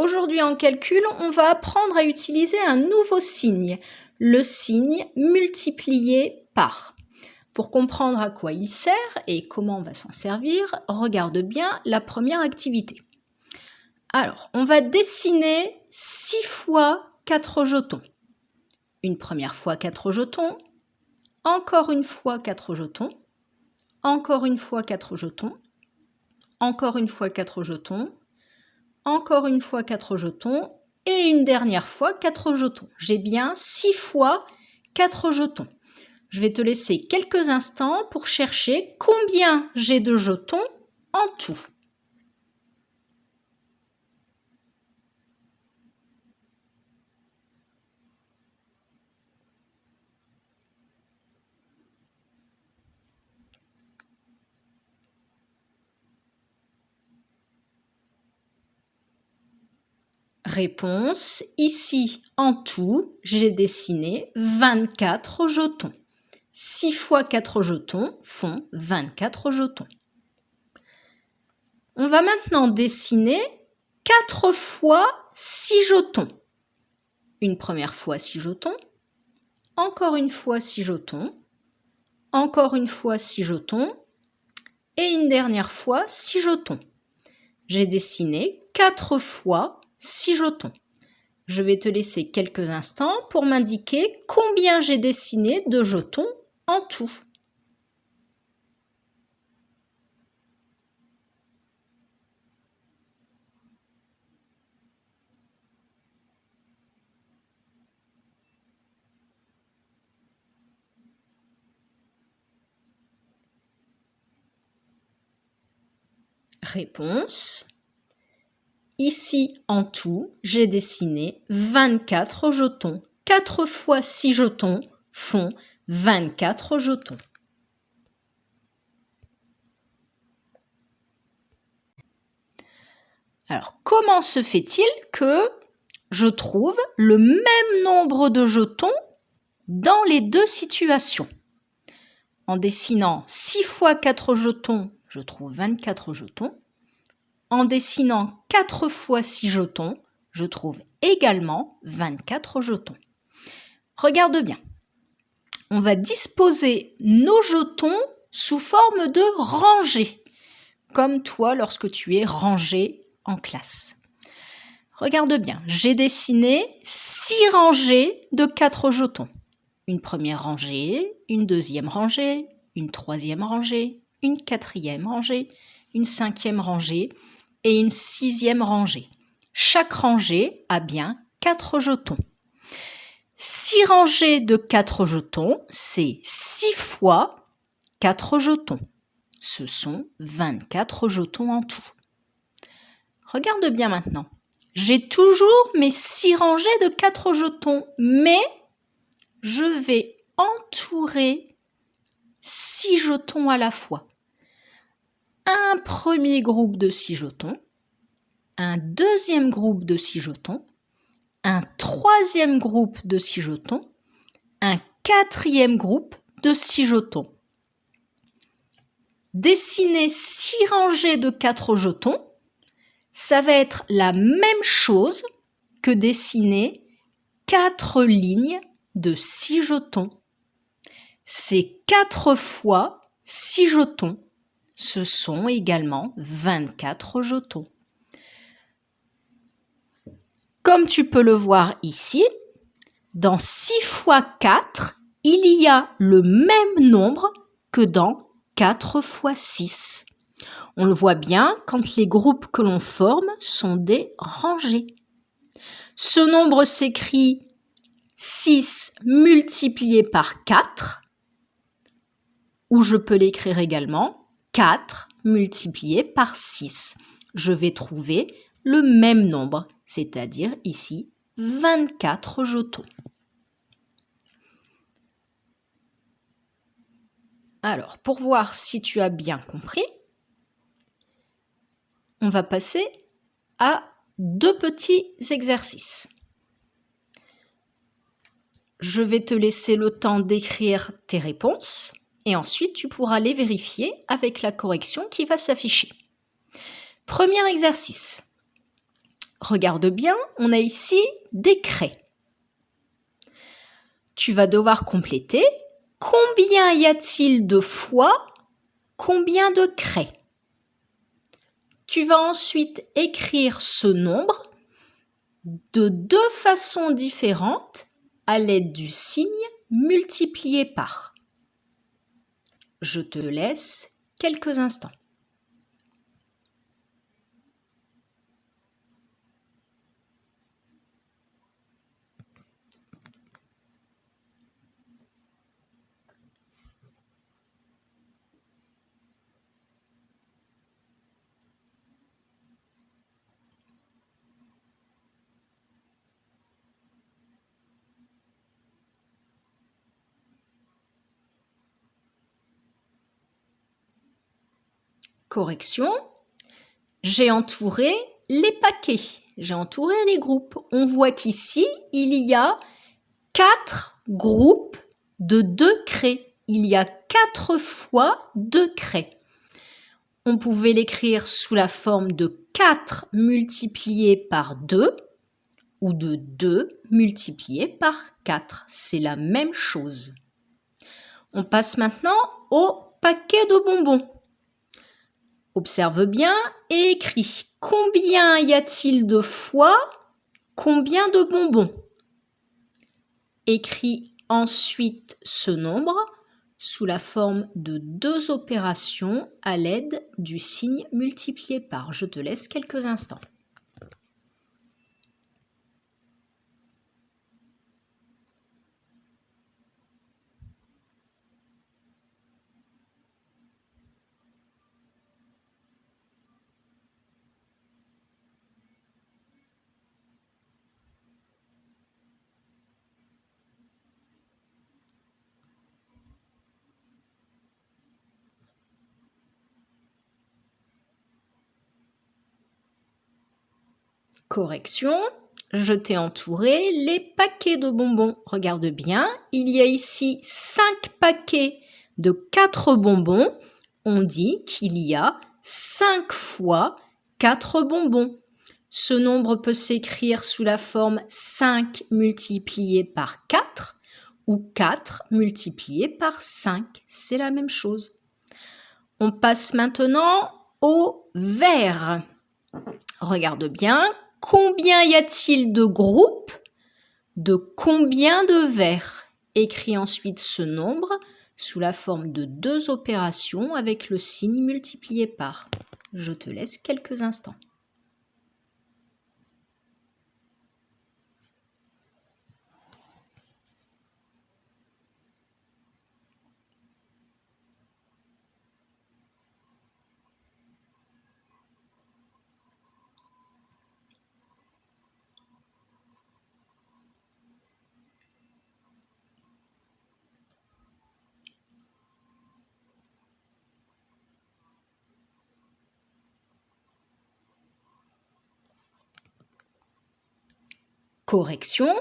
aujourd'hui en calcul, on va apprendre à utiliser un nouveau signe, le signe multiplié par. Pour comprendre à quoi il sert et comment on va s'en servir, regarde bien la première activité. Alors, on va dessiner 6 fois 4 jetons. Une première fois 4 jetons, encore une fois 4 jetons, encore une fois 4 jetons, encore une fois 4 jetons, encore une fois 4 jetons et une dernière fois 4 jetons. J'ai bien 6 fois 4 jetons. Je vais te laisser quelques instants pour chercher combien j'ai de jetons en tout. Réponse, ici en tout, j'ai dessiné 24 jetons. 6 fois 4 jetons font 24 jetons. On va maintenant dessiner 4 fois 6 jetons. Une première fois 6 jetons, encore une fois 6 jetons, encore une fois 6 jetons et une dernière fois 6 jetons. J'ai dessiné 4 fois 6 jetons. Je vais te laisser quelques instants pour m'indiquer combien j'ai dessiné de jetons en tout. Réponse. Ici, en tout, j'ai dessiné 24 jetons. 4 fois 6 jetons font 24 jetons. Alors, comment se fait-il que je trouve le même nombre de jetons dans les deux situations? En dessinant 6 fois 4 jetons, je trouve 24 jetons. En dessinant 4 fois 6 jetons, je trouve également 24 jetons. Regarde bien. On va disposer nos jetons sous forme de rangées, comme toi lorsque tu es rangé en classe. Regarde bien, j'ai dessiné 6 rangées de 4 jetons. Une première rangée, une deuxième rangée, une troisième rangée, une quatrième rangée, une cinquième rangée et une sixième rangée. Chaque rangée a bien 4 jetons. 6 rangées de 4 jetons, c'est 6 fois 4 jetons. Ce sont 24 jetons en tout. Regarde bien maintenant. J'ai toujours mes 6 rangées de 4 jetons, mais je vais entourer 6 jetons à la fois. Un premier groupe de 6 jetons, un deuxième groupe de 6 jetons, un troisième groupe de 6 jetons, un quatrième groupe de 6 jetons. Dessiner 6 rangées de 4 jetons, ça va être la même chose que dessiner 4 lignes de 6 jetons. C'est 4 fois 6 jetons. Ce sont également 24 jetons. Comme tu peux le voir ici, dans 6 fois 4, il y a le même nombre que dans 4 fois 6. On le voit bien quand les groupes que l'on forme sont des rangées. Ce nombre s'écrit 6 multiplié par 4, ou je peux l'écrire également 4 multiplié par 6. Je vais trouver le même nombre, c'est-à-dire ici 24 jetons. Alors, pour voir si tu as bien compris, on va passer à 2 petits exercices. Je vais te laisser le temps d'écrire tes réponses et ensuite tu pourras les vérifier avec la correction qui va s'afficher. Premier exercice. Regarde bien, on a ici des craies. Tu vas devoir compléter. Combien y a-t-il de fois combien de craies? Tu vas ensuite écrire ce nombre de deux façons différentes à l'aide du signe multiplié par. Je te laisse quelques instants. Correction, j'ai entouré les paquets, j'ai entouré les groupes. On voit qu'ici, il y a 4 groupes de 2 craies. Il y a 4 fois 2 craies. On pouvait l'écrire sous la forme de 4 multiplié par 2 ou de 2 multiplié par 4. C'est la même chose. On passe maintenant au paquet de bonbons. Observe bien et écris combien y a-t-il de fois combien de bonbons. Écris ensuite ce nombre sous la forme de 2 opérations à l'aide du signe multiplié par. Je te laisse quelques instants. Correction, je t'ai entouré les paquets de bonbons. Regarde bien, il y a ici 5 paquets de 4 bonbons. On dit qu'il y a 5 fois 4 bonbons. Ce nombre peut s'écrire sous la forme 5 multiplié par 4 ou 4 multiplié par 5. C'est la même chose. On passe maintenant au verre. Regarde bien. Combien y a-t-il de groupes de combien de verres? Écris ensuite ce nombre sous la forme de 2 opérations avec le signe multiplié par. Je te laisse quelques instants. Correction,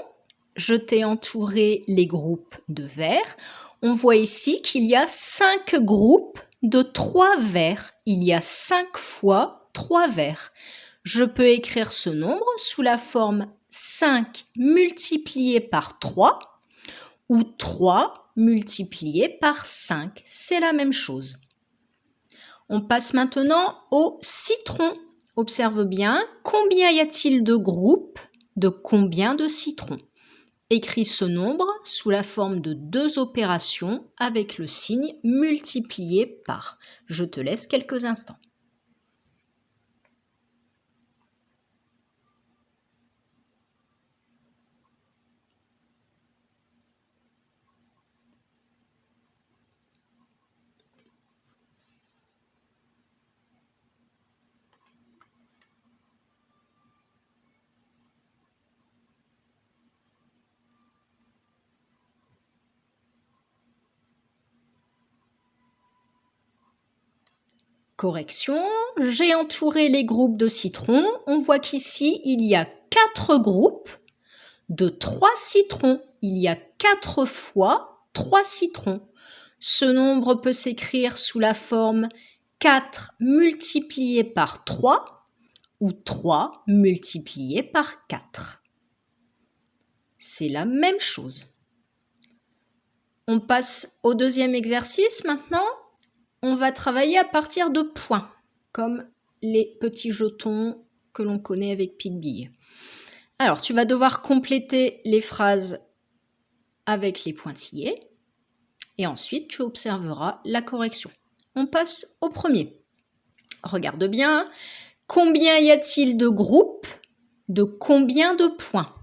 je t'ai entouré les groupes de verres. On voit ici qu'il y a 5 groupes de 3 verres. Il y a 5 fois 3 verres. Je peux écrire ce nombre sous la forme 5 multiplié par 3 ou 3 multiplié par 5. C'est la même chose. On passe maintenant au citron. Observe bien, combien y a-t-il de groupes de combien de citrons? Écris ce nombre sous la forme de 2 opérations avec le signe multiplié par. Je te laisse quelques instants. Correction, j'ai entouré les groupes de citrons. On voit qu'ici, il y a 4 groupes de 3 citrons. Il y a 4 fois 3 citrons. Ce nombre peut s'écrire sous la forme 4 multiplié par 3 ou 3 multiplié par 4. C'est la même chose. On passe au deuxième exercice maintenant. On va travailler à partir de points, comme les petits jetons que l'on connaît avec Pic-Bille. Alors, tu vas devoir compléter les phrases avec les pointillés et ensuite tu observeras la correction. On passe au premier. Regarde bien. Combien y a-t-il de groupes de combien de points?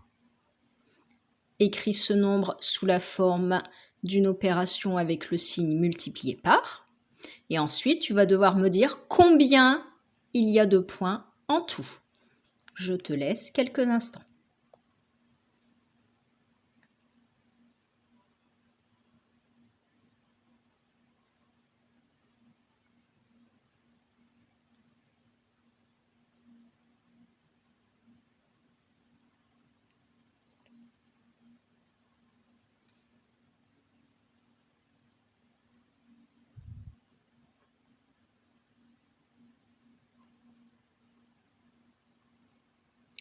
Écris ce nombre sous la forme d'une opération avec le signe multiplié par. Et ensuite, tu vas devoir me dire combien il y a de points en tout. Je te laisse quelques instants.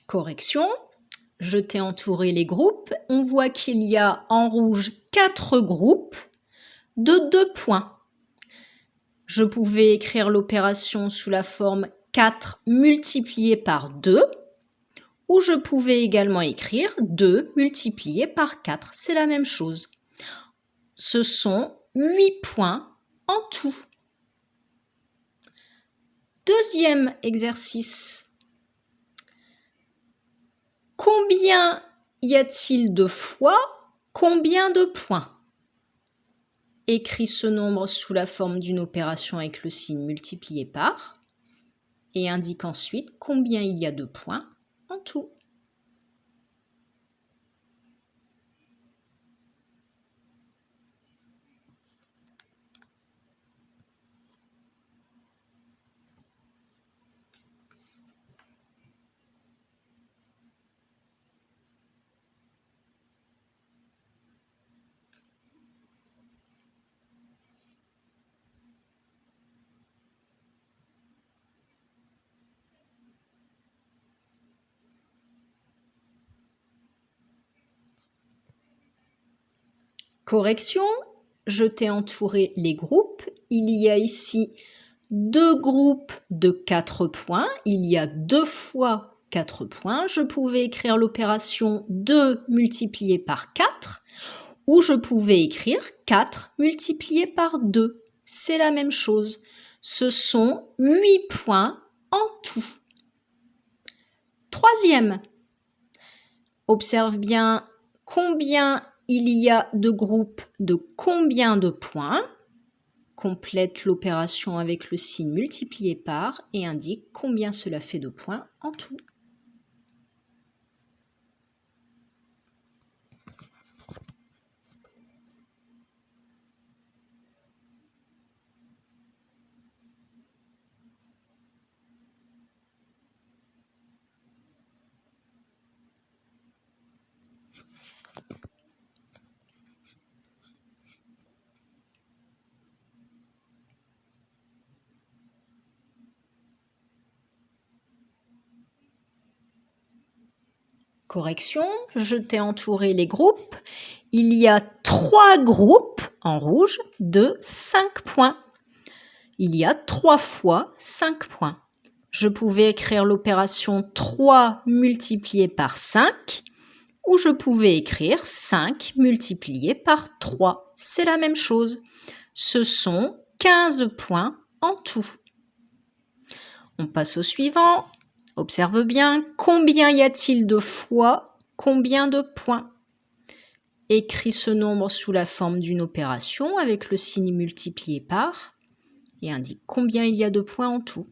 Correction, je t'ai entouré les groupes. On voit qu'il y a en rouge 4 groupes de 2 points. Je pouvais écrire l'opération sous la forme 4 multiplié par 2, ou je pouvais également écrire 2 multiplié par 4. C'est la même chose. Ce sont 8 points en tout. Deuxième exercice. Combien y a-t-il de fois combien de points? Écris ce nombre sous la forme d'une opération avec le signe multiplié par et indique ensuite combien il y a de points en tout. Correction, je t'ai entouré les groupes. Il y a ici 2 groupes de 4 points. Il y a 2 fois 4 points. Je pouvais écrire l'opération 2 multiplié par 4 ou je pouvais écrire 4 multiplié par 2. C'est la même chose. Ce sont 8 points en tout. Troisième. Observe bien combien il y a de groupes de combien de points. Complète l'opération avec le signe multiplié par et indique combien cela fait de points en tout. Correction, je t'ai entouré les groupes. Il y a 3 groupes en rouge de 5 points. Il y a 3 fois 5 points. Je pouvais écrire l'opération 3 multiplié par 5 ou je pouvais écrire 5 multiplié par 3. C'est la même chose. Ce sont 15 points en tout. On passe au suivant. Observe bien, combien y a-t-il de fois combien de points? Écris ce nombre sous la forme d'une opération avec le signe multiplié par et indique combien il y a de points en tout.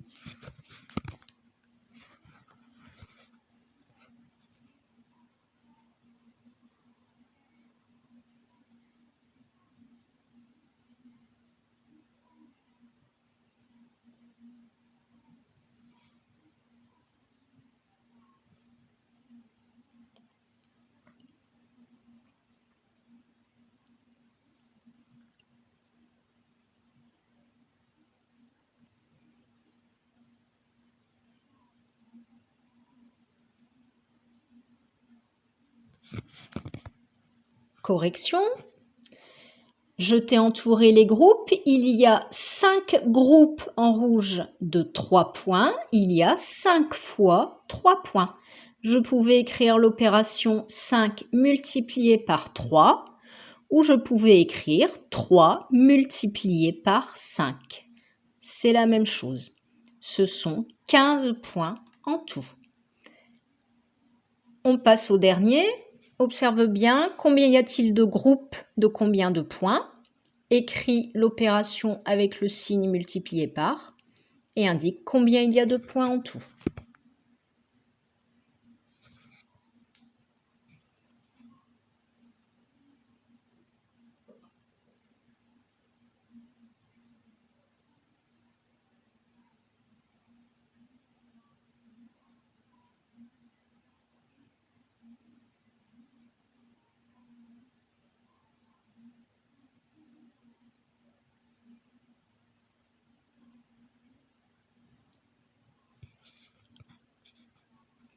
Correction. Je t'ai entouré les groupes. Il y a 5 groupes en rouge de 3 points. Il y a 5 fois 3 points. Je pouvais écrire l'opération 5 multiplié par 3 ou je pouvais écrire 3 multiplié par 5. C'est la même chose. Ce sont 15 points en tout. On passe au dernier. Observe bien combien y a-t-il de groupes de combien de points. Écris l'opération avec le signe multiplié par et indique combien il y a de points en tout.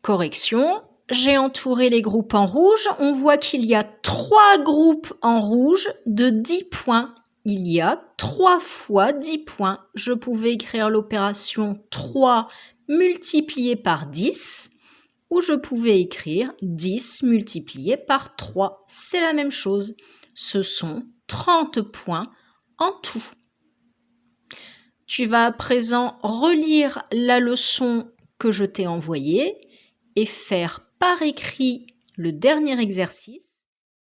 Correction, j'ai entouré les groupes en rouge. On voit qu'il y a 3 groupes en rouge de 10 points. Il y a 3 fois 10 points. Je pouvais écrire l'opération 3 multiplié par 10 ou je pouvais écrire 10 multiplié par 3. C'est la même chose. Ce sont 30 points en tout. Tu vas à présent relire la leçon que je t'ai envoyée et faire par écrit le dernier exercice.